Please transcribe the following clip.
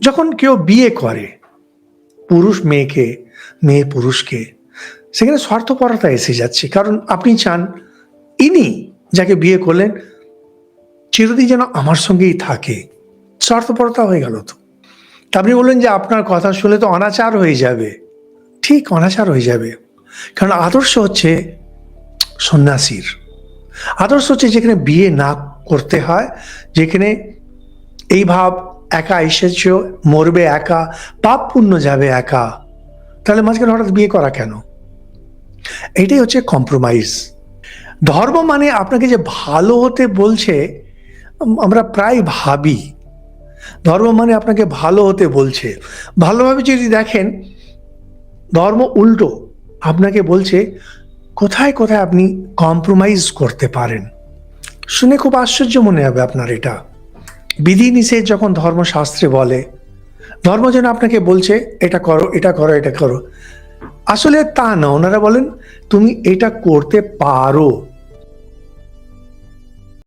যখন কেউ বিয়ে করে, পুরুষ মেয়েকে, মেয়ে পুরুষকে, সেখানে স্বার্থপরতা এসে যাচ্ছে। কারণ আপনি চান ইনি যাকে বিয়ে করলেন চিরদিন যেন আমার সঙ্গেই থাকে। স্বার্থপরতা হয়ে গেল তো। তা আপনি বললেন যে আপনার কথা শুনলে তো অনাচার হয়ে যাবে। ঠিক অনাচার হয়ে যাবে। কারণ আদর্শ হচ্ছে সন্ন্যাসীর। আদর্শ হচ্ছে যেখানে বিয়ে না করতে হয়, যেখানে এই ভাব একা এসেছ, মরবে একা, পাপ পুণ্য যাবে একা, তাহলে মাঝখানে হঠাৎ বিয়ে করা কেন? এটাই হচ্ছে কম্প্রোমাইজ। ধর্ম মানে আপনাকে যে ভালো হতে বলছে, আমরা প্রায় ভাবি ধর্ম মানে আপনাকে ভালো হতে বলছে। ভালোভাবে যদি দেখেন, ধর্ম উল্টো আপনাকে বলছে কোথায় কোথায় আপনি কম্প্রোমাইজ করতে পারেন। শুনে খুব আশ্চর্য মনে হবে আপনার এটা। বিধি নিষেধ যখন ধর্মশাস্ত্রে বলে, ধর্ম যেন আপনাকে বলছে এটা করো, এটা করো, এটা করো। আসলে তা না, ওনারা বলেন তুমি এটা করতে পারো।